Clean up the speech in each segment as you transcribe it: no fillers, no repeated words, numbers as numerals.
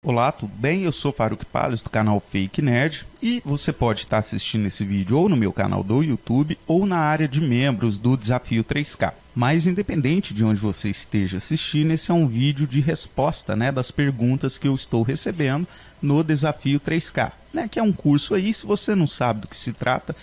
Olá, tudo bem? Eu sou Faruk Palles do canal Fake Nerd e você pode estar assistindo esse vídeo ou no meu canal do YouTube ou na área de membros do Desafio 3K. Mas independente de onde você esteja assistindo, esse é um vídeo de resposta, das perguntas que eu estou recebendo no Desafio 3K, que é um curso aí. Se você não sabe do que se trata,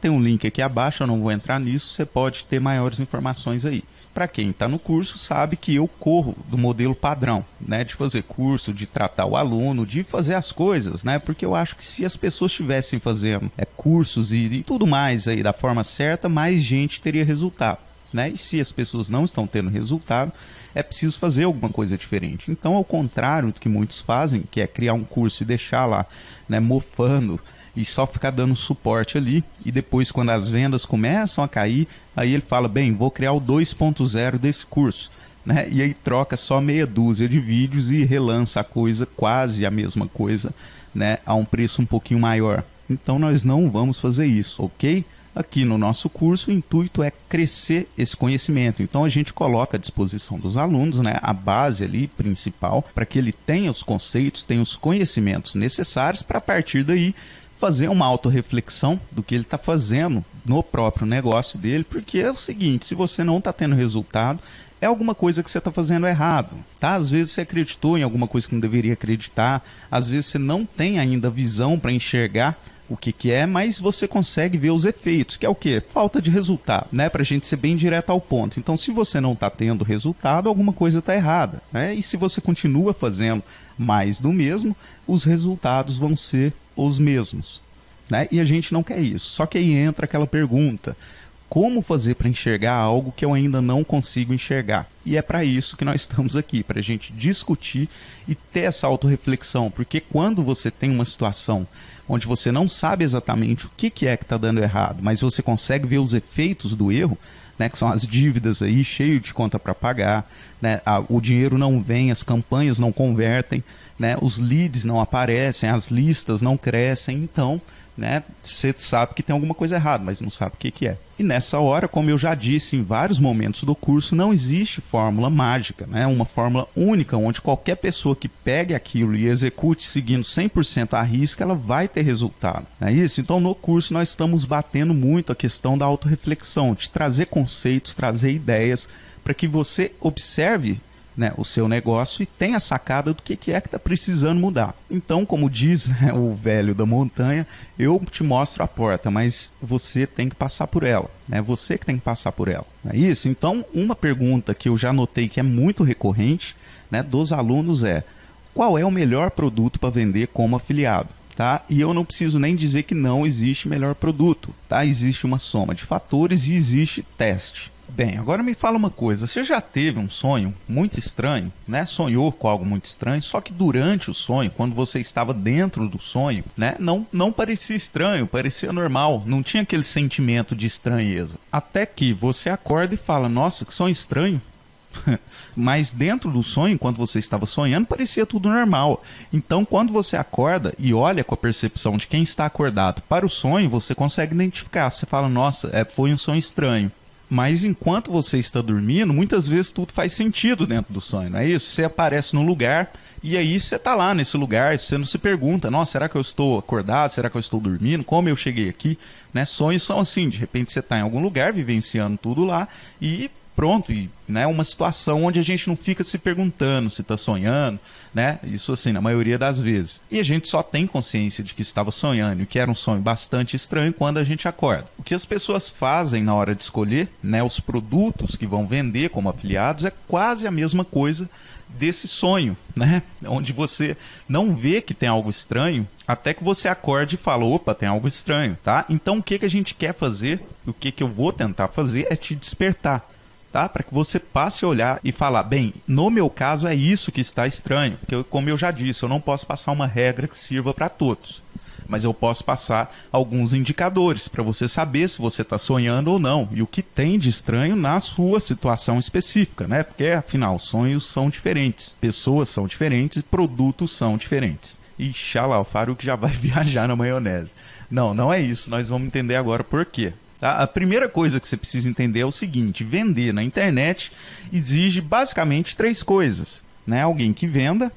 tem um link aqui abaixo, eu não vou entrar nisso, você pode ter maiores informações aí. Para quem está no curso, sabe que eu corro do modelo padrão, de fazer curso, de tratar o aluno, de fazer as coisas, porque eu acho que se as pessoas estivessem fazendo cursos e tudo mais aí da forma certa, mais gente teria resultado, E se as pessoas não estão tendo resultado, é preciso fazer alguma coisa diferente. Então, ao contrário do que muitos fazem, que é criar um curso e deixar lá, mofando, e só ficar dando suporte ali, e depois quando as vendas começam a cair, aí ele fala, bem, vou criar o 2.0 desse curso, e aí troca só meia dúzia de vídeos e relança a coisa, quase a mesma coisa, a um preço um pouquinho maior. Então nós não vamos fazer isso, ok? Aqui no nosso curso o intuito é crescer esse conhecimento, então a gente coloca à disposição dos alunos, a base ali principal, para que ele tenha os conceitos, tenha os conhecimentos necessários para a partir daí fazer uma autorreflexão do que ele está fazendo no próprio negócio dele, porque é o seguinte, se você não está tendo resultado, é alguma coisa que você está fazendo errado, tá? Às vezes você acreditou em alguma coisa que não deveria acreditar, às vezes você não tem ainda visão para enxergar o que é, mas você consegue ver os efeitos, que é o quê? Falta de resultado, para a gente ser bem direto ao ponto. Então, se você não está tendo resultado, alguma coisa está errada, E se você continua fazendo mais do mesmo, os resultados vão ser os mesmos, E a gente não quer isso. Só que aí entra aquela pergunta, como fazer para enxergar algo que eu ainda não consigo enxergar? E é para isso que nós estamos aqui, para a gente discutir e ter essa autorreflexão, porque quando você tem uma situação onde você não sabe exatamente o que é que está dando errado, mas você consegue ver os efeitos do erro, que são as dívidas aí, cheio de conta para pagar, o dinheiro não vem, as campanhas não convertem, os leads não aparecem, as listas não crescem, então você sabe que tem alguma coisa errada, mas não sabe o que é. E nessa hora, como eu já disse em vários momentos do curso, não existe fórmula mágica, uma fórmula única, onde qualquer pessoa que pegue aquilo e execute seguindo 100% à risca, ela vai ter resultado. É isso? Então, no curso, nós estamos batendo muito a questão da autorreflexão, de trazer conceitos, trazer ideias, para que você observe o seu negócio e tenha a sacada do que é que está precisando mudar. Então, como diz o velho da montanha, eu te mostro a porta, mas você tem que passar por ela. É você que tem que passar por ela. É isso? Então, uma pergunta que eu já notei que é muito recorrente dos alunos é: qual é o melhor produto para vender como afiliado? Tá? E eu não preciso nem dizer que não existe melhor produto. Tá? Existe uma soma de fatores e existe teste. Bem, agora me fala uma coisa, você já teve um sonho muito estranho, Sonhou com algo muito estranho, só que durante o sonho, quando você estava dentro do sonho, não parecia estranho, parecia normal, não tinha aquele sentimento de estranheza. Até que você acorda e fala, nossa, que sonho estranho. Mas dentro do sonho, enquanto você estava sonhando, parecia tudo normal. Então, quando você acorda e olha com a percepção de quem está acordado para o sonho, você consegue identificar, você fala, nossa, foi um sonho estranho. Mas enquanto você está dormindo, muitas vezes tudo faz sentido dentro do sonho, não é isso? Você aparece num lugar e aí você está lá nesse lugar, você não se pergunta, nossa, será que eu estou acordado? Será que eu estou dormindo? Como eu cheguei aqui? Sonhos são assim, de repente você está em algum lugar, vivenciando tudo lá e pronto, e uma situação onde a gente não fica se perguntando se está sonhando, isso assim, na maioria das vezes. E a gente só tem consciência de que estava sonhando e que era um sonho bastante estranho quando a gente acorda. O que as pessoas fazem na hora de escolher, os produtos que vão vender como afiliados, é quase a mesma coisa desse sonho, onde você não vê que tem algo estranho, até que você acorde e fala, opa, tem algo estranho, tá? Então o que a gente quer fazer, o que eu vou tentar fazer é te despertar. Tá? Para que você passe a olhar e falar, bem, no meu caso é isso que está estranho, porque como eu já disse, eu não posso passar uma regra que sirva para todos, mas eu posso passar alguns indicadores para você saber se você está sonhando ou não, e o que tem de estranho na sua situação específica, porque afinal, sonhos são diferentes, pessoas são diferentes e produtos são diferentes. Ixi, lá, o Faruk já vai viajar na maionese. Não é isso, nós vamos entender agora por quê. Tá? A primeira coisa que você precisa entender é o seguinte, vender na internet exige basicamente 3 coisas. Alguém que venda,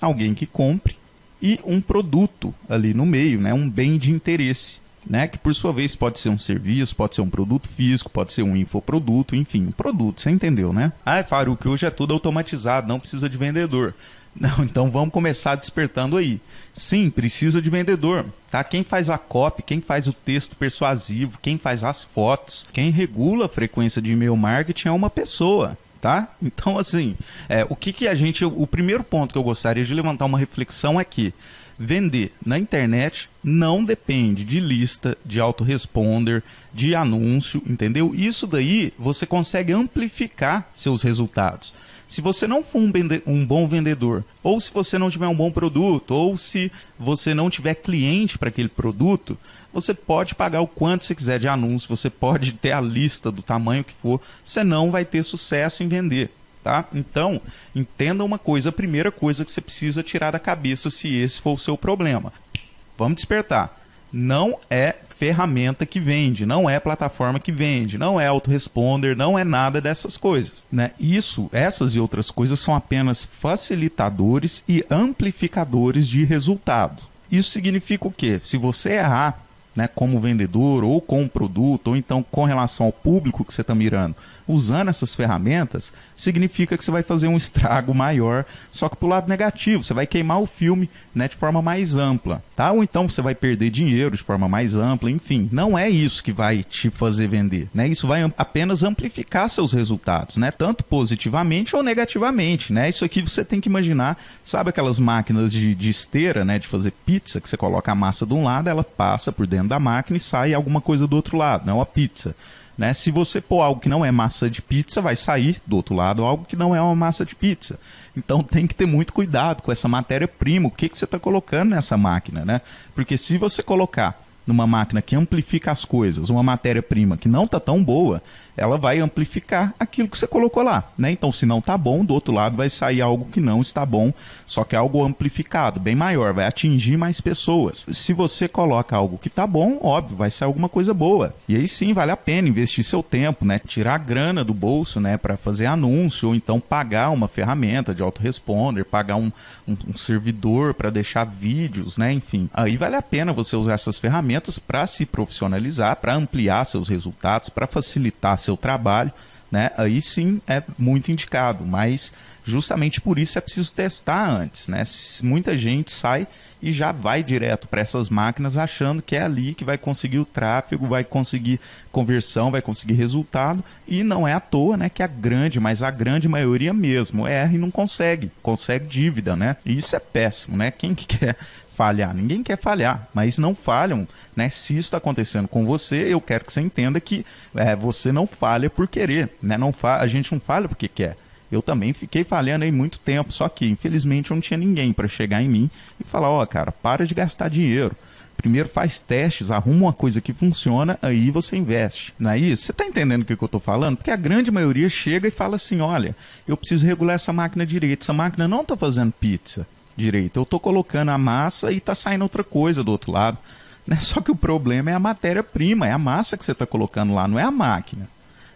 alguém que compre, e um produto ali no meio, né? Um bem de interesse, né? Que por sua vez pode ser um serviço, pode ser um produto físico, pode ser um infoproduto, enfim, um produto, você entendeu, né? Ah, Faruk, hoje é tudo automatizado, não precisa de vendedor. Não, então vamos começar despertando aí. Sim, precisa de vendedor, tá? Quem faz a copy, quem faz o texto persuasivo, quem faz as fotos, quem regula a frequência de e-mail marketing é uma pessoa, tá? Então, assim, o primeiro ponto que eu gostaria de levantar uma reflexão é que vender na internet não depende de lista, de autoresponder, de anúncio, entendeu? Isso daí você consegue amplificar seus resultados. Se você não for um bom vendedor, ou se você não tiver um bom produto, ou se você não tiver cliente para aquele produto, você pode pagar o quanto você quiser de anúncio, você pode ter a lista do tamanho que for, você não vai ter sucesso em vender, tá? Então, entenda uma coisa, a primeira coisa que você precisa tirar da cabeça se esse for o seu problema. Vamos despertar. Não é ferramenta que vende, não é plataforma que vende, não é autoresponder, não é nada dessas coisas, né? Essas e outras coisas são apenas facilitadores e amplificadores de resultado. Isso significa o quê? Se você errar, né, como vendedor ou com um produto, ou então com relação ao público que você está mirando, usando essas ferramentas, significa que você vai fazer um estrago maior, só que para o lado negativo, você vai queimar o filme, né, de forma mais ampla, tá? Ou então você vai perder dinheiro de forma mais ampla, enfim, não é isso que vai te fazer vender, né? Isso vai apenas amplificar seus resultados, né? Tanto positivamente ou negativamente, né? Isso aqui você tem que imaginar, sabe aquelas máquinas de esteira, né, de fazer pizza, que você coloca a massa de um lado, ela passa por dentro da máquina e sai alguma coisa do outro lado, né? Uma pizza. Né? Se você pôr algo que não é massa de pizza, vai sair do outro lado algo que não é uma massa de pizza. Então tem que ter muito cuidado com essa matéria-prima, o que você está colocando nessa máquina, né? Porque se você colocar numa máquina que amplifica as coisas, uma matéria-prima que não está tão boa, ela vai amplificar aquilo que você colocou lá, né? Então, se não está bom, do outro lado vai sair algo que não está bom, só que é algo amplificado, bem maior, vai atingir mais pessoas. Se você coloca algo que está bom, óbvio, vai sair alguma coisa boa. E aí sim, vale a pena investir seu tempo, né? Tirar a grana do bolso, né? Para fazer anúncio, ou então pagar uma ferramenta de autoresponder, pagar um servidor para deixar vídeos, né? Enfim, aí vale a pena você usar essas ferramentas para se profissionalizar, para ampliar seus resultados, para facilitar seu trabalho, né? Aí sim é muito indicado, mas justamente por isso é preciso testar antes, né? Muita gente sai e já vai direto para essas máquinas achando que é ali que vai conseguir o tráfego, vai conseguir conversão, vai conseguir resultado, e não é à toa, né, que a grande maioria mesmo erra e não consegue dívida, né? E isso é péssimo, né? Quem que quer falhar? Ninguém quer falhar, mas não falham, né? Se isso está acontecendo com você, eu quero que você entenda que você não falha por querer, né? A gente não falha porque quer. Eu também fiquei falhando aí muito tempo, só que infelizmente eu não tinha ninguém para chegar em mim e falar, ó, cara, para de gastar dinheiro. Primeiro faz testes, arruma uma coisa que funciona, aí você investe. Não é isso? Você está entendendo o que eu estou falando? Porque a grande maioria chega e fala assim, olha, eu preciso regular essa máquina direito, essa máquina não está fazendo pizza direito, eu estou colocando a massa e está saindo outra coisa do outro lado. Né? Só que o problema é a matéria-prima, é a massa que você está colocando lá, não é a máquina.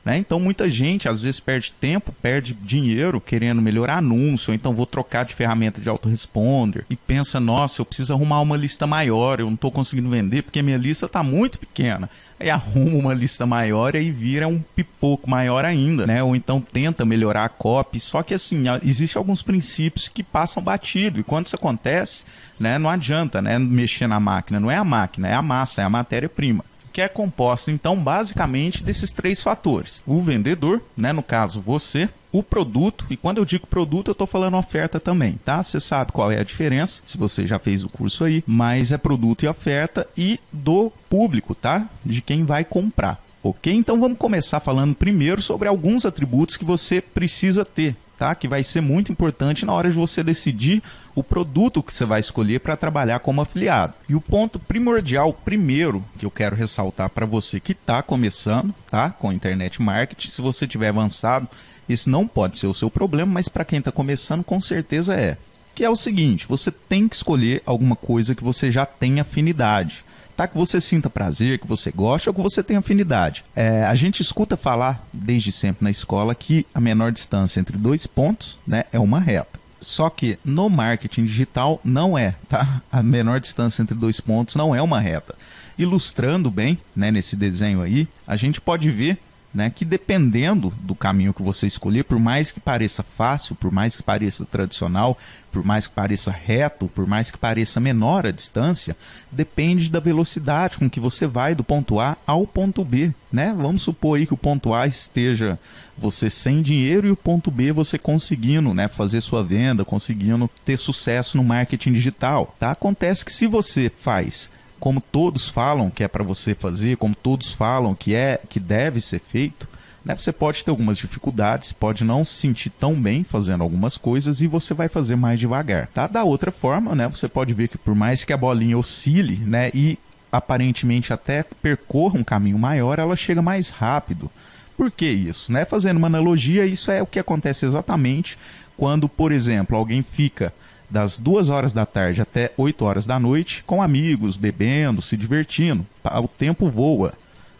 Né? Então muita gente às vezes perde tempo, perde dinheiro querendo melhorar anúncio, ou então vou trocar de ferramenta de autoresponder e pensa, nossa, eu preciso arrumar uma lista maior, eu não estou conseguindo vender porque minha lista está muito pequena. Aí arruma uma lista maior e aí vira um pipoco maior ainda, né? Ou então tenta melhorar a copy, só que assim, existem alguns princípios que passam batido, e quando isso acontece, né, não adianta, né, mexer na máquina, não é a máquina, é a massa, é a matéria-prima, que é composta, então, basicamente desses 3 fatores. O vendedor, né, no caso você, o produto, e quando eu digo produto, eu estou falando oferta também, tá? Você sabe qual é a diferença, se você já fez o curso aí, mas é produto e oferta, e do público, tá? De quem vai comprar, ok? Então vamos começar falando primeiro sobre alguns atributos que você precisa ter, tá? Que vai ser muito importante na hora de você decidir o produto que você vai escolher para trabalhar como afiliado. E o ponto primordial, primeiro, que eu quero ressaltar para você que está começando, tá? Com internet marketing, se você tiver avançado, esse não pode ser o seu problema, mas para quem está começando, com certeza é. Que é o seguinte, você tem que escolher alguma coisa que você já tem afinidade. Tá? Que você sinta prazer, que você goste ou que você tenha afinidade. A gente escuta falar desde sempre na escola que a menor distância entre 2 pontos, né, é uma reta. Só que no marketing digital não é, tá? A menor distância entre 2 pontos não é uma reta. Ilustrando bem, né, nesse desenho aí, a gente pode ver, né, que dependendo do caminho que você escolher, por mais que pareça fácil, por mais que pareça tradicional, por mais que pareça reto, por mais que pareça menor a distância, depende da velocidade com que você vai do ponto A ao ponto B, né? Vamos supor aí que o ponto A esteja você sem dinheiro e o ponto B você conseguindo, né, fazer sua venda, conseguindo ter sucesso no marketing digital, tá? Acontece que se você faz como todos falam que é para você fazer, como todos falam que deve ser feito, né, você pode ter algumas dificuldades, pode não se sentir tão bem fazendo algumas coisas e você vai fazer mais devagar. Tá? Da outra forma, né, você pode ver que por mais que a bolinha oscile, né, e aparentemente até percorra um caminho maior, ela chega mais rápido. Por que isso? Né? Fazendo uma analogia, isso é o que acontece exatamente quando, por exemplo, alguém fica das 2 horas da tarde até 8 horas da noite, com amigos, bebendo, se divertindo. O tempo voa.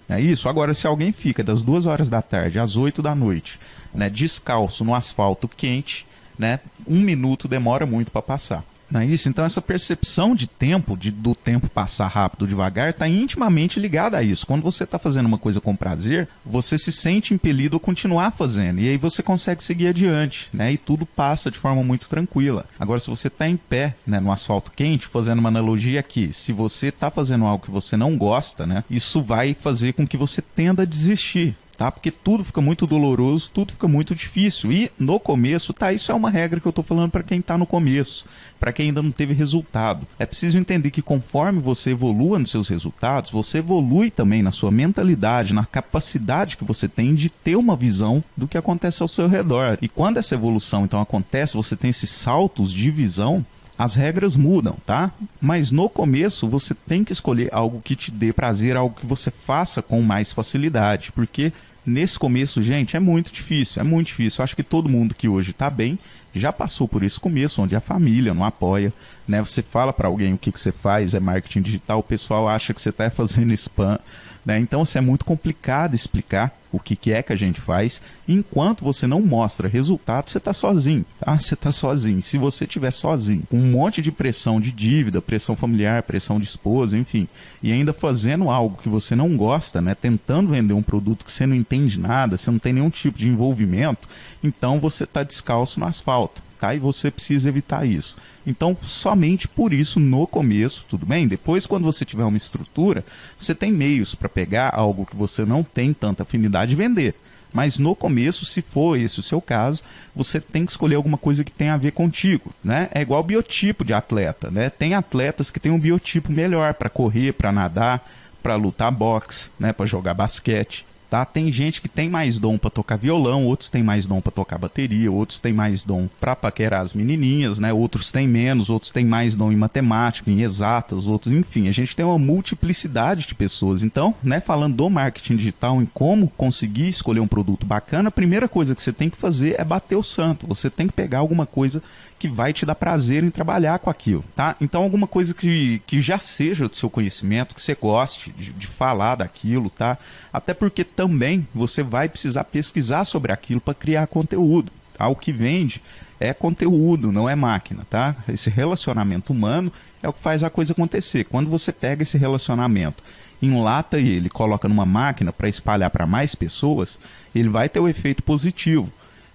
É isso. Agora, se alguém fica das 2 horas da tarde às 8 da noite, né, descalço no asfalto quente, né, 1 minuto demora muito para passar. Não é isso? Então, essa percepção de tempo, do tempo passar rápido, devagar, está intimamente ligada a isso. Quando você está fazendo uma coisa com prazer, você se sente impelido a continuar fazendo. E aí você consegue seguir adiante, né? E tudo passa de forma muito tranquila. Agora, se você está em pé, né, no asfalto quente, fazendo uma analogia aqui, se você está fazendo algo que você não gosta, né, isso vai fazer com que você tenda a desistir. Tá? Porque tudo fica muito doloroso, tudo fica muito difícil. E no começo, tá? Isso é uma regra que eu estou falando para quem está no começo, para quem ainda não teve resultado. É preciso entender que conforme você evolua nos seus resultados, você evolui também na sua mentalidade, na capacidade que você tem de ter uma visão do que acontece ao seu redor. E quando essa evolução então acontece, você tem esses saltos de visão, as regras mudam, tá? Mas no começo você tem que escolher algo que te dê prazer, algo que você faça com mais facilidade, porque nesse começo, gente, é muito difícil, é muito difícil. Eu acho que todo mundo que hoje está bem já passou por esse começo, onde a família não apoia, né? Você fala para alguém o que você faz, é marketing digital, o pessoal acha que você está fazendo spam, né? Então, isso é muito complicado explicar o que é que a gente faz. Enquanto você não mostra resultado, você está sozinho, tá? Você está sozinho. Se você estiver sozinho, com um monte de pressão de dívida, pressão familiar, pressão de esposa, enfim, e ainda fazendo algo que você não gosta, né? Tentando vender um produto que você não entende nada, você não tem nenhum tipo de envolvimento, então você está descalço no asfalto, tá? E você precisa evitar isso. Então, somente por isso, no começo, tudo bem? Depois, quando você tiver uma estrutura, você tem meios para pegar algo que você não tem tanta afinidade e vender. Mas no começo, se for esse o seu caso, você tem que escolher alguma coisa que tenha a ver contigo, né? É igual biotipo de atleta, né? Tem atletas que têm um biotipo melhor para correr, para nadar, para lutar boxe, né? Para jogar basquete. Tá? Tem gente que tem mais dom para tocar violão, outros têm mais dom para tocar bateria, outros têm mais dom para paquerar as menininhas, né? Outros têm menos, outros têm mais dom em matemática, em exatas, outros, enfim, a gente tem uma multiplicidade de pessoas. Então, né, falando do marketing digital, em como conseguir escolher um produto bacana, a primeira coisa que você tem que fazer é bater o santo. Você tem que pegar alguma coisa que vai te dar prazer em trabalhar com aquilo, tá? Então, alguma coisa que já seja do seu conhecimento, que você goste de falar daquilo, tá? Até porque também você vai precisar pesquisar sobre aquilo para criar conteúdo, tá? O que vende é conteúdo, não é máquina, tá? Esse relacionamento humano é o que faz a coisa acontecer. Quando você pega esse relacionamento, enlata ele, coloca numa máquina para espalhar para mais pessoas, ele vai ter o efeito positivo.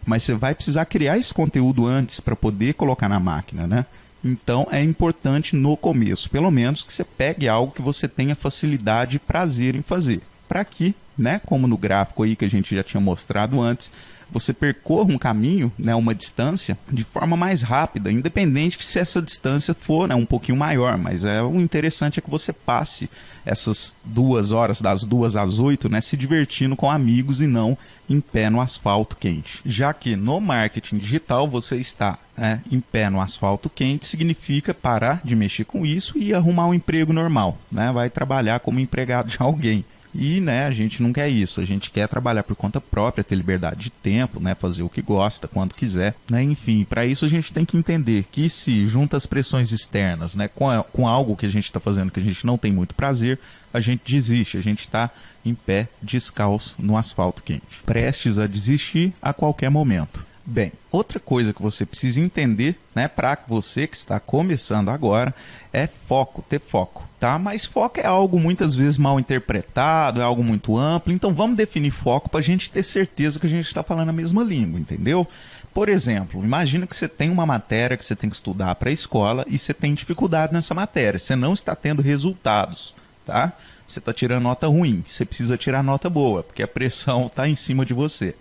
Mas você vai precisar criar esse conteúdo antes para poder colocar na máquina, né? Então é importante no começo, pelo menos, que você pegue algo que você tenha facilidade e prazer em fazer. Para que, né, como no gráfico aí que a gente já tinha mostrado antes, você percorra um caminho, né, uma distância, de forma mais rápida, independente que se essa distância for, né, um pouquinho maior. Mas o interessante é que você passe essas 2 horas, das 2 às 8, né, se divertindo com amigos e não em pé no asfalto quente. Já que no marketing digital você está, né, em pé no asfalto quente, significa parar de mexer com isso e arrumar um emprego normal, né? Vai trabalhar como empregado de alguém. E, né, a gente não quer isso, a gente quer trabalhar por conta própria, ter liberdade de tempo, né, fazer o que gosta, quando quiser, né, enfim, para isso a gente tem que entender que se junta as pressões externas, né, com algo que a gente está fazendo que a gente não tem muito prazer, a gente desiste, a gente está em pé, descalço, no asfalto quente, prestes a desistir a qualquer momento. Bem, outra coisa que você precisa entender, né, para você que está começando agora, é foco, ter foco, tá? Mas foco é algo muitas vezes mal interpretado, é algo muito amplo, então vamos definir foco para a gente ter certeza que a gente está falando a mesma língua, entendeu? Por exemplo, imagina que você tem uma matéria que você tem que estudar para a escola e você tem dificuldade nessa matéria, você não está tendo resultados, tá? Você está tirando nota ruim, você precisa tirar nota boa, porque a pressão está em cima de você.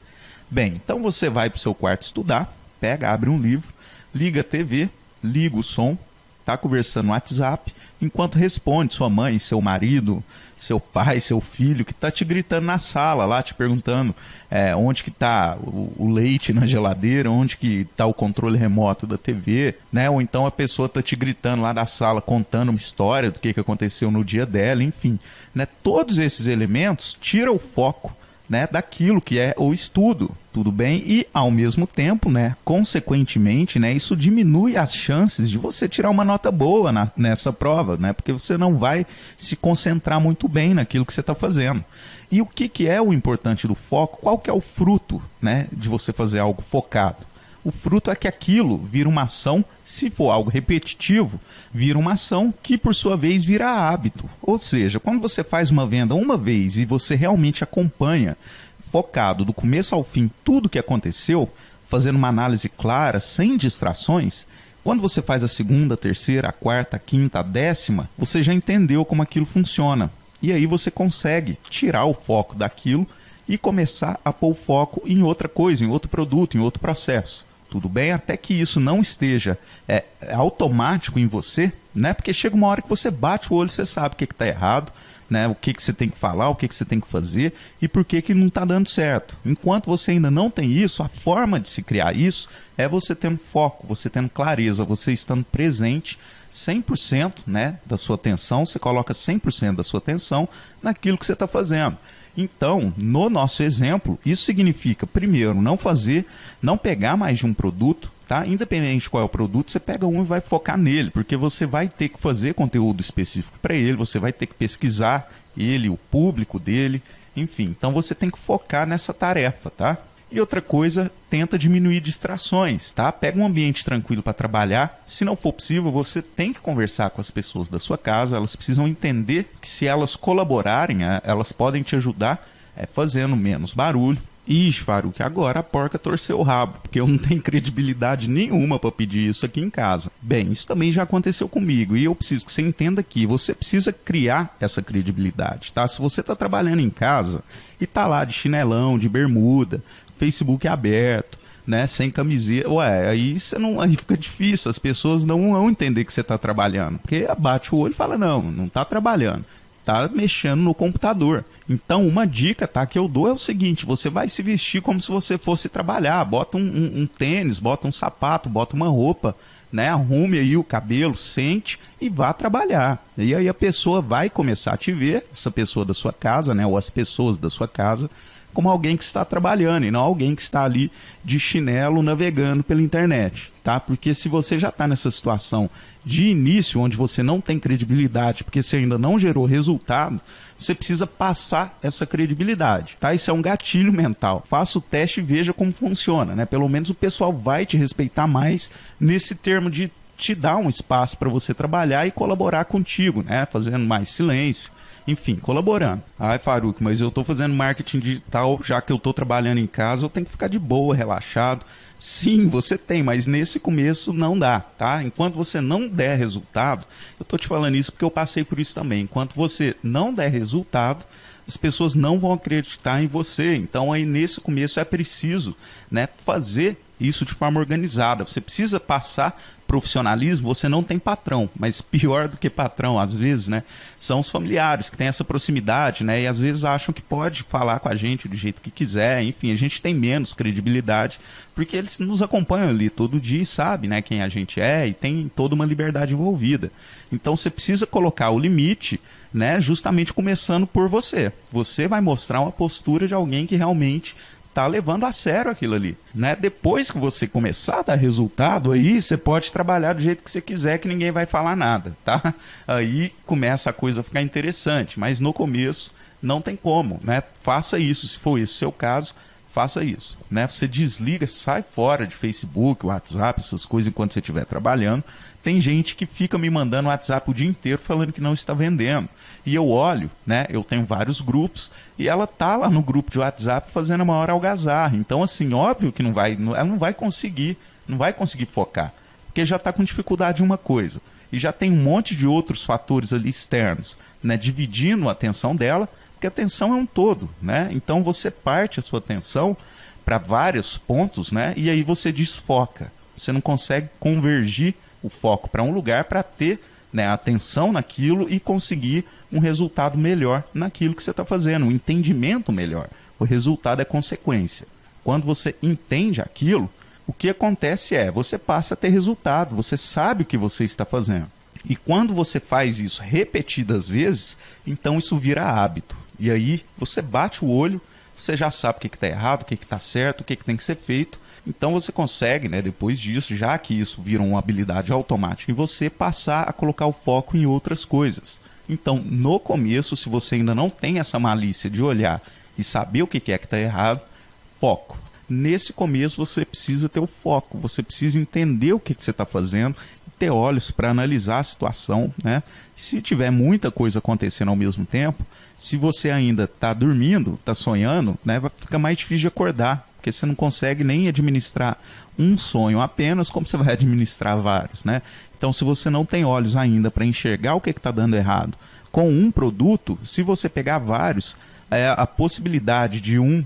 Bem, então você vai para o seu quarto estudar, pega, abre um livro, liga a TV, liga o som, está conversando no WhatsApp, enquanto responde sua mãe, seu marido, seu pai, seu filho, que está te gritando na sala, lá te perguntando onde que está o leite na geladeira, onde que está o controle remoto da TV, né? Ou então a pessoa está te gritando lá da sala, contando uma história do que aconteceu no dia dela, enfim. Né? Todos esses elementos tiram o foco, né, daquilo que é o estudo, tudo bem? E, ao mesmo tempo, né, consequentemente, né, isso diminui as chances de você tirar uma nota boa nessa prova, né, porque você não vai se concentrar muito bem naquilo que você está fazendo. E o que é o importante do foco? Qual que é o fruto, né, de você fazer algo focado? O fruto é que aquilo vira uma ação, se for algo repetitivo, vira uma ação que, por sua vez, vira hábito. Ou seja, quando você faz uma venda uma vez e você realmente acompanha, focado do começo ao fim, tudo o que aconteceu, fazendo uma análise clara, sem distrações, quando você faz a segunda, a terceira, a quarta, a quinta, a 10ª, você já entendeu como aquilo funciona. E aí você consegue tirar o foco daquilo e começar a pôr o foco em outra coisa, em outro produto, em outro processo. Tudo bem? Até que isso não esteja automático em você, né? Porque chega uma hora que você bate o olho e você sabe o que está errado, né? O que você tem que falar, o que você tem que fazer e por que não está dando certo. Enquanto você ainda não tem isso, a forma de se criar isso é você tendo foco, você tendo clareza, você estando presente 100%, né, da sua atenção, você coloca 100% da sua atenção naquilo que você está fazendo. Então, no nosso exemplo, isso significa, primeiro, não pegar mais de um produto, tá? Independente de qual é o produto, você pega um e vai focar nele, porque você vai ter que fazer conteúdo específico para ele, você vai ter que pesquisar ele, o público dele, enfim. Então, você tem que focar nessa tarefa, tá? E outra coisa, tenta diminuir distrações, tá? Pega um ambiente tranquilo para trabalhar. Se não for possível, você tem que conversar com as pessoas da sua casa. Elas precisam entender que se elas colaborarem, elas podem te ajudar fazendo menos barulho. Ixi, Faruk, agora a porca torceu o rabo, porque eu não tenho credibilidade nenhuma para pedir isso aqui em casa. Bem, isso também já aconteceu comigo e eu preciso que você entenda que você precisa criar essa credibilidade, tá? Se você está trabalhando em casa e está lá de chinelão, de bermuda, Facebook aberto, né, sem camiseta, aí fica difícil, as pessoas não vão entender que você está trabalhando, porque bate o olho e fala, não está trabalhando, está mexendo no computador. Então, uma dica, tá, que eu dou é o seguinte, você vai se vestir como se você fosse trabalhar, bota um tênis, bota um sapato, bota uma roupa, né, arrume aí o cabelo, sente e vá trabalhar. E aí a pessoa vai começar a te ver, essa pessoa da sua casa, né, ou as pessoas da sua casa, como alguém que está trabalhando e não alguém que está ali de chinelo navegando pela internet, tá? Porque se você já está nessa situação de início, onde você não tem credibilidade, porque você ainda não gerou resultado, você precisa passar essa credibilidade, tá? Isso é um gatilho mental. Faça o teste e veja como funciona, né? Pelo menos o pessoal vai te respeitar mais nesse termo de te dar um espaço para você trabalhar e colaborar contigo, né? Fazendo mais silêncio. Enfim, colaborando. Ai, Faruk, mas eu estou fazendo marketing digital, já que eu estou trabalhando em casa, eu tenho que ficar de boa, relaxado. Sim, você tem, mas nesse começo não dá, tá? Enquanto você não der resultado, eu estou te falando isso porque eu passei por isso também. Enquanto você não der resultado, as pessoas não vão acreditar em você. Então, aí nesse começo é preciso, né, fazer isso de forma organizada. Você precisa passar profissionalismo. Você não tem patrão, mas pior do que patrão, às vezes, né, são os familiares que têm essa proximidade, né, e às vezes acham que pode falar com a gente do jeito que quiser. Enfim, a gente tem menos credibilidade porque eles nos acompanham ali todo dia e sabem, né, quem a gente é e tem toda uma liberdade envolvida. Então você precisa colocar o limite, né, justamente começando por você. Você vai mostrar uma postura de alguém que realmente está levando a sério aquilo ali, né? Depois que você começar a dar resultado, aí você pode trabalhar do jeito que você quiser, que ninguém vai falar nada, tá? Aí começa a coisa a ficar interessante, mas no começo não tem como, né? Faça isso, se for esse o seu caso, faça isso, né? Você desliga, sai fora de Facebook, WhatsApp, essas coisas enquanto você estiver trabalhando. Tem gente que fica me mandando WhatsApp o dia inteiro falando que não está vendendo. E eu olho, né? Eu tenho vários grupos e ela tá lá no grupo de WhatsApp fazendo a maior algazarra. Então, assim, óbvio que ela não vai conseguir focar, porque já está com dificuldade em uma coisa. E já tem um monte de outros fatores ali externos, né? Dividindo a atenção dela, porque a atenção é um todo, né? Então você parte a sua atenção para vários pontos, né? E aí você desfoca. Você não consegue convergir o foco para um lugar para ter, né, atenção naquilo e conseguir um resultado melhor naquilo que você está fazendo, um entendimento melhor. O resultado é consequência. Quando você entende aquilo, o que acontece é, você passa a ter resultado, você sabe o que você está fazendo. E quando você faz isso repetidas vezes, então isso vira hábito. E aí você bate o olho, você já sabe o que está errado, o que está certo, o que tem que ser feito. Então você consegue, né, depois disso, já que isso vira uma habilidade automática em você, passar a colocar o foco em outras coisas. Então, no começo, se você ainda não tem essa malícia de olhar e saber o que é que está errado, foco. Nesse começo você precisa ter o foco, você precisa entender o que você está fazendo, ter olhos para analisar a situação, né? Se tiver muita coisa acontecendo ao mesmo tempo, se você ainda está dormindo, está sonhando, né, fica mais difícil de acordar, porque você não consegue nem administrar um sonho apenas, como você vai administrar vários, né? Então, se você não tem olhos ainda para enxergar o que está dando errado com um produto, se você pegar vários, a possibilidade de um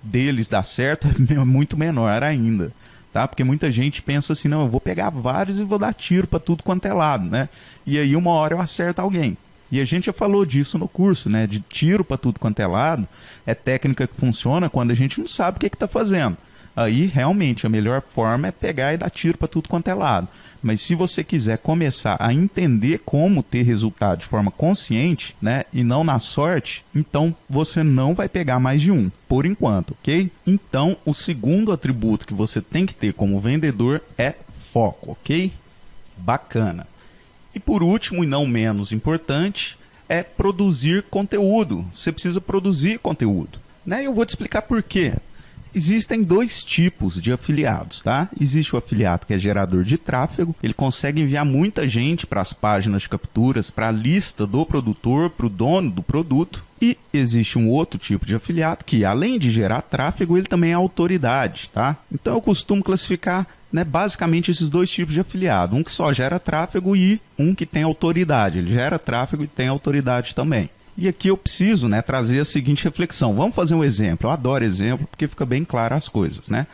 deles dar certo é muito menor ainda, tá? Porque muita gente pensa assim, não, eu vou pegar vários e vou dar tiro para tudo quanto é lado, né? E aí uma hora eu acerto alguém. E a gente já falou disso no curso, né? De tiro para tudo quanto é lado, é técnica que funciona quando a gente não sabe o que está fazendo. Aí, realmente, a melhor forma é pegar e dar tiro para tudo quanto é lado. Mas se você quiser começar a entender como ter resultado de forma consciente, né, e não na sorte, então você não vai pegar mais de um, por enquanto, ok? Então, o segundo atributo que você tem que ter como vendedor é foco, ok? Bacana. E por último, e não menos importante, é produzir conteúdo. Você precisa produzir conteúdo, né? E eu vou te explicar por quê. Existem dois tipos de afiliados, tá? Existe o afiliado que é gerador de tráfego, ele consegue enviar muita gente para as páginas de capturas, para a lista do produtor, para o dono do produto. E existe um outro tipo de afiliado que, além de gerar tráfego, ele também é autoridade, tá? Então eu costumo classificar, né, basicamente esses dois tipos de afiliado. Um que só gera tráfego e um que tem autoridade. Ele gera tráfego e tem autoridade também. E aqui eu preciso, né, trazer a seguinte reflexão. Vamos fazer um exemplo. Eu adoro exemplo porque fica bem claro as coisas, né?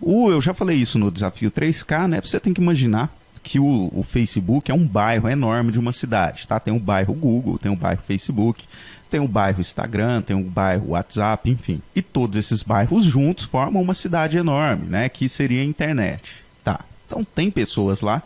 Eu já falei isso no Desafio 3K, né? Você tem que imaginar que o Facebook é um bairro enorme de uma cidade, tá? Tem o bairro Google, tem o bairro Facebook, tem o bairro Instagram, tem o bairro WhatsApp, enfim. E todos esses bairros juntos formam uma cidade enorme, né? Que seria a internet, tá? Então tem pessoas lá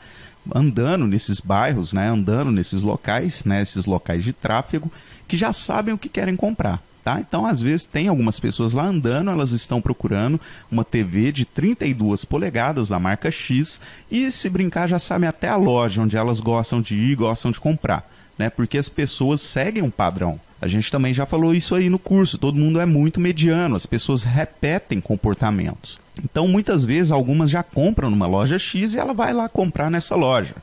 andando nesses bairros, né? Andando nesses locais, né? Esses locais de tráfego, que já sabem o que querem comprar, tá? Então, às vezes, tem algumas pessoas lá andando, elas estão procurando uma TV de 32 polegadas da marca X e, se brincar, já sabem até a loja onde elas gostam de ir, gostam de comprar, né? Porque as pessoas seguem um padrão. A gente também já falou isso aí no curso, todo mundo é muito mediano, as pessoas repetem comportamentos. Então, muitas vezes, algumas já compram numa loja X e ela vai lá comprar nessa loja.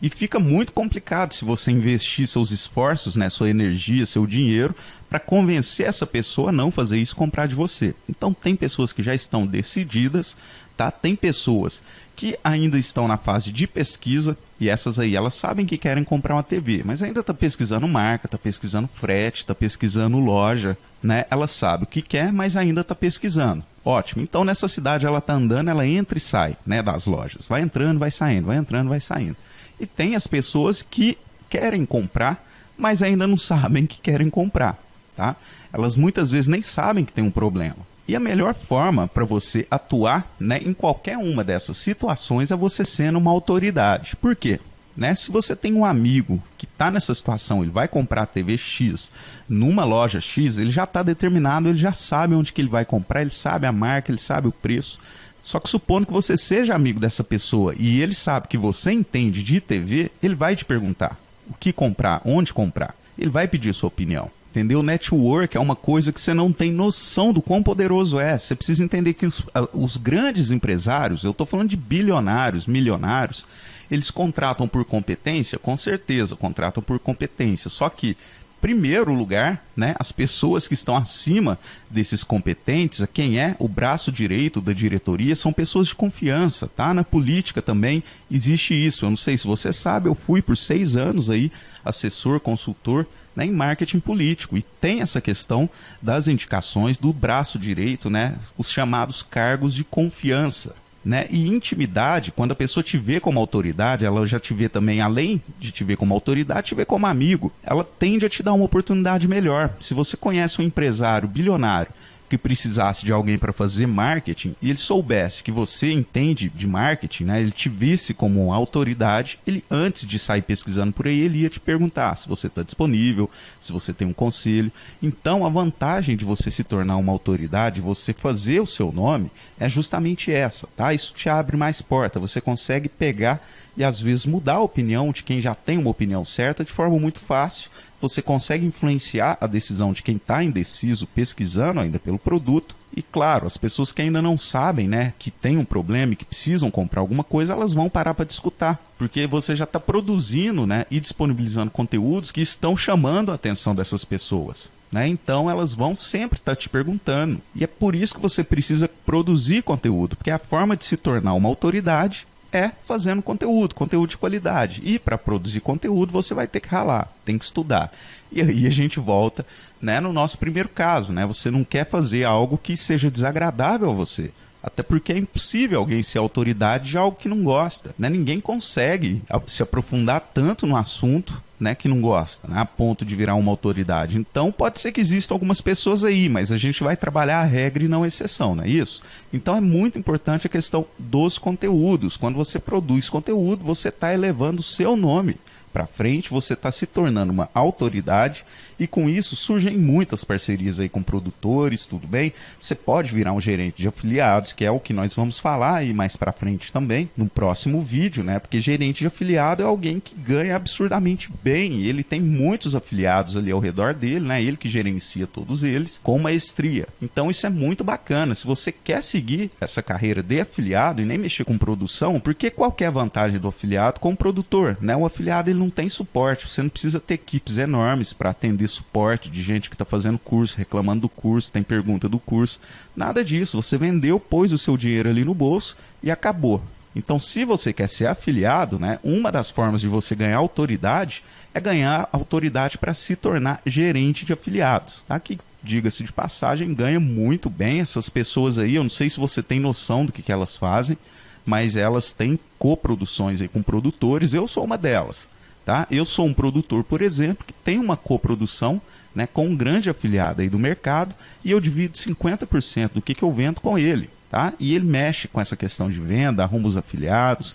E fica muito complicado se você investir seus esforços, né, sua energia, seu dinheiro, para convencer essa pessoa a não fazer isso, comprar de você. Então tem pessoas que já estão decididas, tá? Tem pessoas que ainda estão na fase de pesquisa, e essas aí, elas sabem que querem comprar uma TV, mas ainda está pesquisando marca, está pesquisando frete, está pesquisando loja, né? Ela sabe o que quer, mas ainda está pesquisando. Ótimo, então nessa cidade ela está andando, ela entra e sai, né, das lojas. Vai entrando, vai saindo, vai entrando, vai saindo. E tem as pessoas que querem comprar, mas ainda não sabem que querem comprar, tá? Elas muitas vezes nem sabem que tem um problema. E a melhor forma para você atuar, né, em qualquer uma dessas situações é você sendo uma autoridade. Por quê? Né? Se você tem um amigo que está nessa situação, ele vai comprar a TV X numa loja X, ele já está determinado, ele já sabe onde que ele vai comprar, ele sabe a marca, ele sabe o preço. Só que supondo que você seja amigo dessa pessoa e ele sabe que você entende de TV, ele vai te perguntar o que comprar, onde comprar. Ele vai pedir sua opinião, entendeu? Network é uma coisa que você não tem noção do quão poderoso é. Você precisa entender que os grandes empresários, eu estou falando de bilionários, milionários, eles contratam por competência? Com certeza, contratam por competência. Só que, primeiro lugar, né, as pessoas que estão acima desses competentes, quem é o braço direito da diretoria, são pessoas de confiança, tá? Na política também existe isso. Eu não sei se você sabe, eu fui por 6 anos aí assessor, consultor, né, em marketing político, e tem essa questão das indicações do braço direito, né, os chamados cargos de confiança. Né? E intimidade, quando a pessoa te vê como autoridade, ela já te vê também, além de te ver como autoridade, te vê como amigo. Ela tende a te dar uma oportunidade melhor. Se você conhece um empresário bilionário que precisasse de alguém para fazer marketing e ele soubesse que você entende de marketing, né, ele te visse como uma autoridade, ele, antes de sair pesquisando por aí, ele ia te perguntar se você está disponível, se você tem um conselho. Então, a vantagem de você se tornar uma autoridade, você fazer o seu nome, é justamente essa, tá? Isso te abre mais porta, você consegue pegar e às vezes mudar a opinião de quem já tem uma opinião certa de forma muito fácil. Você consegue influenciar a decisão de quem está indeciso, pesquisando ainda pelo produto. E claro, as pessoas que ainda não sabem, né, que tem um problema e que precisam comprar alguma coisa, elas vão parar para discutir. Porque você já está produzindo, né, e disponibilizando conteúdos que estão chamando a atenção dessas pessoas. Né? Então elas vão sempre estar te perguntando. E é por isso que você precisa produzir conteúdo, porque a forma de se tornar uma autoridade é fazendo conteúdo de qualidade. E para produzir conteúdo você vai ter que ralar, tem que estudar. E aí a gente volta, né, no nosso primeiro caso, né? Você não quer fazer algo que seja desagradável a você. Até porque é impossível alguém ser autoridade de algo que não gosta. Né? Ninguém consegue se aprofundar tanto no assunto, né, que não gosta, né, a ponto de virar uma autoridade. Então pode ser que existam algumas pessoas aí, mas a gente vai trabalhar a regra e não a exceção, não é isso? Então é muito importante a questão dos conteúdos. Quando você produz conteúdo, você está elevando o seu nome para frente, você está se tornando uma autoridade. E com isso surgem muitas parcerias aí com produtores, tudo bem? Você pode virar um gerente de afiliados, que é o que nós vamos falar aí mais para frente também, no próximo vídeo, né? Porque gerente de afiliado é alguém que ganha absurdamente bem, e ele tem muitos afiliados ali ao redor dele, né? Ele que gerencia todos eles com maestria. Então isso é muito bacana. Se você quer seguir essa carreira de afiliado e nem mexer com produção, porque qual que é a vantagem do afiliado com o produtor, né? O afiliado ele não tem suporte, você não precisa ter equipes enormes para atender suporte de gente que está fazendo curso, reclamando do curso, tem pergunta do curso, nada disso. Você vendeu, pôs o seu dinheiro ali no bolso e acabou. Então, se você quer ser afiliado, né, uma das formas de você ganhar autoridade é ganhar autoridade para se tornar gerente de afiliados, tá? Que, diga-se de passagem, ganha muito bem. Essas pessoas aí, eu não sei se você tem noção do que elas fazem, mas elas têm coproduções aí com produtores. Eu sou uma delas. Tá? Eu sou um produtor, por exemplo, que tem uma coprodução, né, com um grande afiliado aí do mercado, e eu divido 50% do que eu vendo com ele. Tá? E ele mexe com essa questão de venda, arruma os afiliados,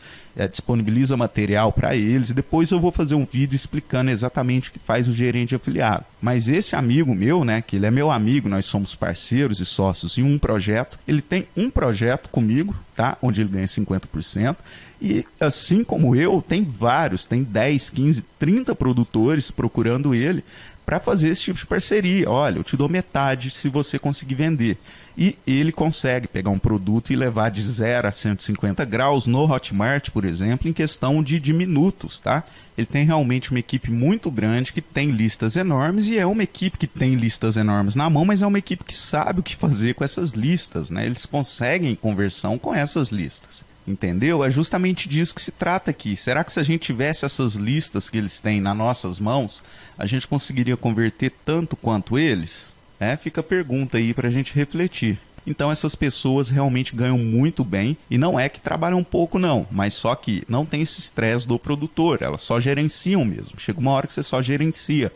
disponibiliza material para eles, e depois eu vou fazer um vídeo explicando exatamente o que faz o gerente de afiliado. Mas esse amigo meu, né, que ele é meu amigo, nós somos parceiros e sócios em um projeto, ele tem um projeto comigo, tá? Onde ele ganha 50%, e assim como eu, tem vários, tem 10, 15, 30 produtores procurando ele para fazer esse tipo de parceria. Olha, eu te dou metade se você conseguir vender. E ele consegue pegar um produto e levar de 0 a 150 graus no Hotmart, por exemplo, em questão de minutos, tá? Ele tem realmente uma equipe muito grande que tem listas enormes, e é uma equipe que tem listas enormes na mão, mas é uma equipe que sabe o que fazer com essas listas, né? Eles conseguem conversão com essas listas. Entendeu? É justamente disso que se trata aqui. Será que se a gente tivesse essas listas que eles têm nas nossas mãos, a gente conseguiria converter tanto quanto eles? Fica a pergunta aí para a gente refletir. Então essas pessoas realmente ganham muito bem, e não é que trabalham pouco não, mas só que não tem esse estresse do produtor, elas só gerenciam mesmo. Chega uma hora que você só gerencia.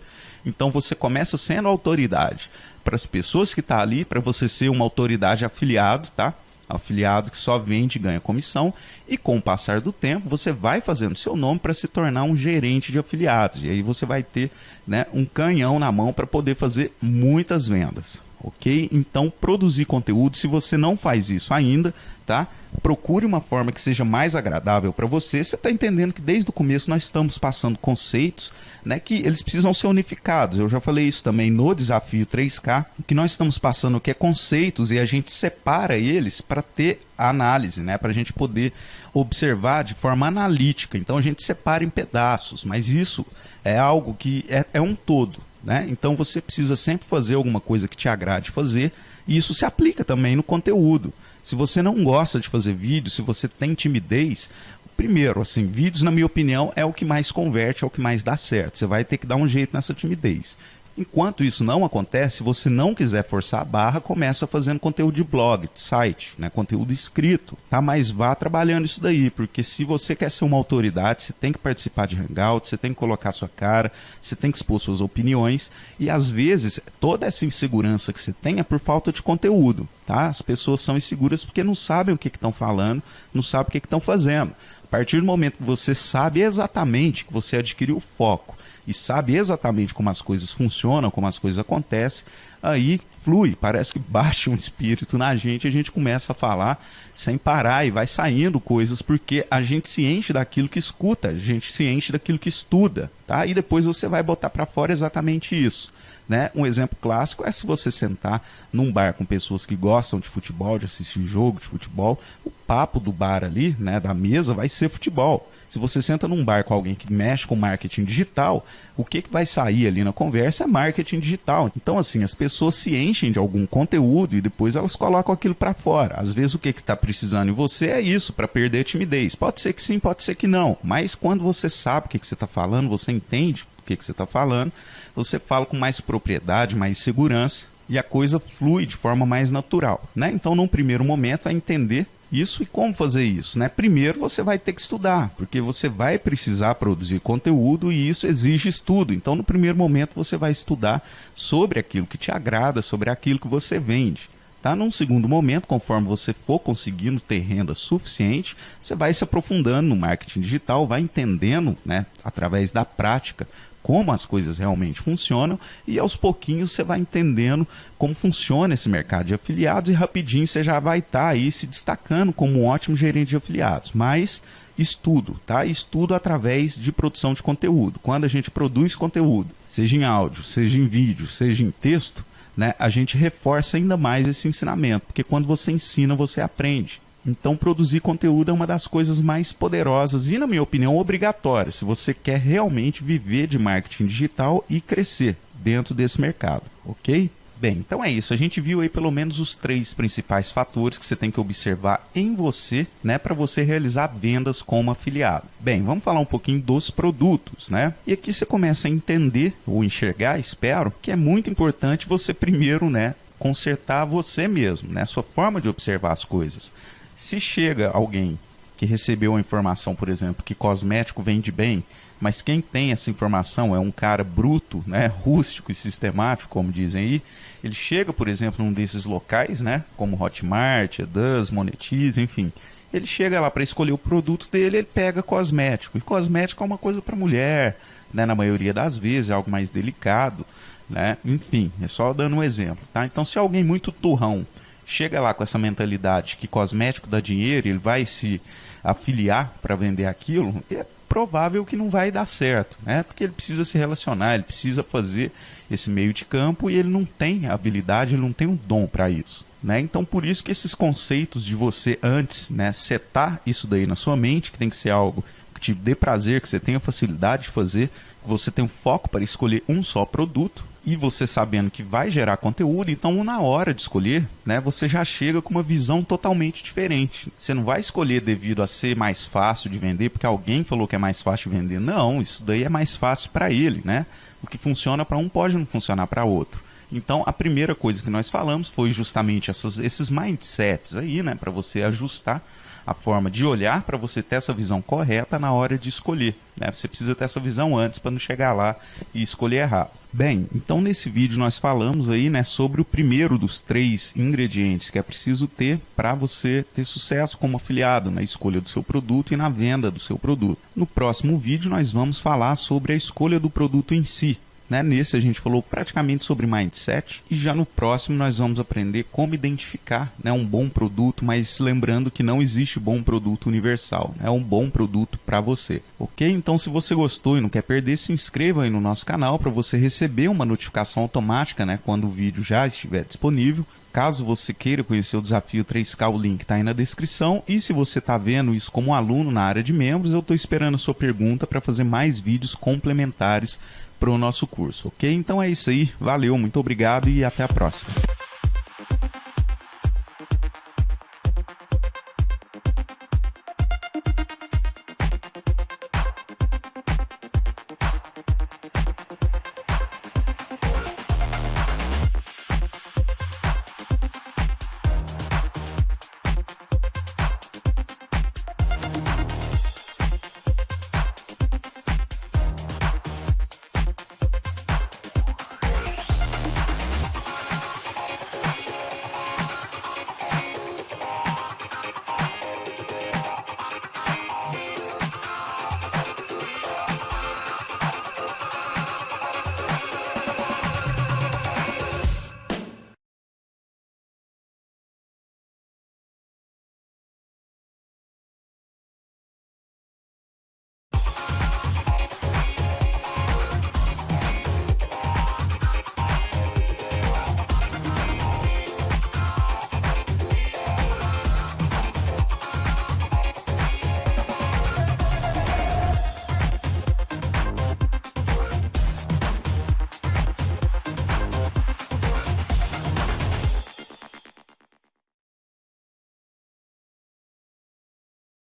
Então você começa sendo autoridade para as pessoas que estão ali, para você ser uma autoridade afiliado, tá? Afiliado que só vende e ganha comissão, e com o passar do tempo você vai fazendo seu nome para se tornar um gerente de afiliados, e aí você vai ter, né, um canhão na mão para poder fazer muitas vendas. ok? Então, produzir conteúdo, se você não faz isso ainda, tá? Procure uma forma que seja mais agradável para você. Você está entendendo que desde o começo nós estamos passando conceitos, né, que eles precisam ser unificados. Eu já falei isso também no Desafio 3K, que nós estamos passando que é conceitos e a gente separa eles para ter análise, né, para a gente poder observar de forma analítica. Então a gente separa em pedaços, mas isso é algo que é um todo, né? Então você precisa sempre fazer alguma coisa que te agrade fazer, e isso se aplica também no conteúdo. Se você não gosta de fazer vídeo, se você tem timidez, primeiro, assim, vídeos, na minha opinião, é o que mais converte, é o que mais dá certo. Você vai ter que dar um jeito nessa timidez. Enquanto isso não acontece, se você não quiser forçar a barra, começa fazendo conteúdo de blog, de site, né? Conteúdo escrito, tá? Mas vá trabalhando isso daí, porque se você quer ser uma autoridade, você tem que participar de Hangout, você tem que colocar sua cara, você tem que expor suas opiniões, e às vezes toda essa insegurança que você tem é por falta de conteúdo, tá? As pessoas são inseguras porque não sabem o que estão falando, não sabem o que estão fazendo. A partir do momento que você sabe exatamente, que você adquiriu o foco, e sabe exatamente como as coisas funcionam, como as coisas acontecem, aí flui, parece que baixa um espírito na gente, a gente começa a falar sem parar e vai saindo coisas, porque a gente se enche daquilo que escuta, a gente se enche daquilo que estuda, tá? E depois você vai botar para fora exatamente isso, né? Um exemplo clássico é se você sentar num bar com pessoas que gostam de futebol, de assistir jogo de futebol, o papo do bar ali, né, da mesa, vai ser futebol. Se você senta num bar com alguém que mexe com marketing digital, o que vai sair ali na conversa é marketing digital. Então, assim, as pessoas se enchem de algum conteúdo e depois elas colocam aquilo para fora. Às vezes o que está precisando em você é isso, para perder a timidez. Pode ser que sim, pode ser que não. Mas quando você sabe o que você está falando, você entende o que você está falando, você fala com mais propriedade, mais segurança e a coisa flui de forma mais natural, né? Então, num primeiro momento, vai entender isso e como fazer isso, né? Primeiro você vai ter que estudar, porque você vai precisar produzir conteúdo e isso exige estudo. Então, no primeiro momento, você vai estudar sobre aquilo que te agrada, sobre aquilo que você vende. Tá? Num segundo momento, conforme você for conseguindo ter renda suficiente, você vai se aprofundando no marketing digital, vai entendendo, né, através da prática, como as coisas realmente funcionam, e aos pouquinhos você vai entendendo como funciona esse mercado de afiliados e rapidinho você já vai estar aí se destacando como um ótimo gerente de afiliados. Mas estudo, tá? Estudo através de produção de conteúdo. Quando a gente produz conteúdo, seja em áudio, seja em vídeo, seja em texto, né, a gente reforça ainda mais esse ensinamento, porque quando você ensina, você aprende. Então, produzir conteúdo é uma das coisas mais poderosas e, na minha opinião, obrigatórias, se você quer realmente viver de marketing digital e crescer dentro desse mercado, ok? Bem, então é isso. A gente viu aí pelo menos os 3 principais fatores que você tem que observar em você, né, para você realizar vendas como afiliado. Bem, vamos falar um pouquinho dos produtos, né? E aqui você começa a entender ou enxergar, espero, que é muito importante você primeiro, né, consertar você mesmo, né, sua forma de observar as coisas. Se chega alguém que recebeu a informação, por exemplo, que cosmético vende bem, mas quem tem essa informação é um cara bruto, né, rústico e sistemático, como dizem aí, ele chega, por exemplo, num desses locais, né, como Hotmart, Eduz, Monetize, enfim, ele chega lá para escolher o produto dele, ele pega cosmético, e cosmético é uma coisa para mulher, né, na maioria das vezes, é algo mais delicado, né, enfim, é só dando um exemplo, tá? Então, se alguém muito turrão chega lá com essa mentalidade que cosmético dá dinheiro, ele vai se afiliar para vender aquilo, é provável que não vai dar certo, né? Porque ele precisa se relacionar, ele precisa fazer esse meio de campo e ele não tem a habilidade, ele não tem um dom para isso, né? Então, por isso que esses conceitos de você antes, né, setar isso daí na sua mente, que tem que ser algo que te dê prazer, que você tenha facilidade de fazer, que você tenha um foco para escolher um só produto, e você sabendo que vai gerar conteúdo, então na hora de escolher, né, você já chega com uma visão totalmente diferente. Você não vai escolher devido a ser mais fácil de vender, porque alguém falou que é mais fácil de vender. Não, isso daí é mais fácil para ele, né? O que funciona para um pode não funcionar para outro. Então, a primeira coisa que nós falamos foi justamente esses mindsets aí, né, para você ajustar a forma de olhar para você ter essa visão correta na hora de escolher, né? Você precisa ter essa visão antes para não chegar lá e escolher errado. Bem, então nesse vídeo nós falamos aí, né, sobre o primeiro dos 3 ingredientes que é preciso ter para você ter sucesso como afiliado na escolha do seu produto e na venda do seu produto. No próximo vídeo nós vamos falar sobre a escolha do produto em si, né? Nesse a gente falou praticamente sobre mindset e já no próximo nós vamos aprender como identificar, né, um bom produto, mas lembrando que não existe bom produto universal, é um bom produto para você, ok? Então se você gostou e não quer perder, se inscreva aí no nosso canal para você receber uma notificação automática, né, quando o vídeo já estiver disponível. Caso você queira conhecer o Desafio 3K, o link está aí na descrição. E se você está vendo isso como aluno na área de membros, eu estou esperando a sua pergunta para fazer mais vídeos complementares para o nosso curso, ok? Então é isso aí, valeu, muito obrigado e até a próxima.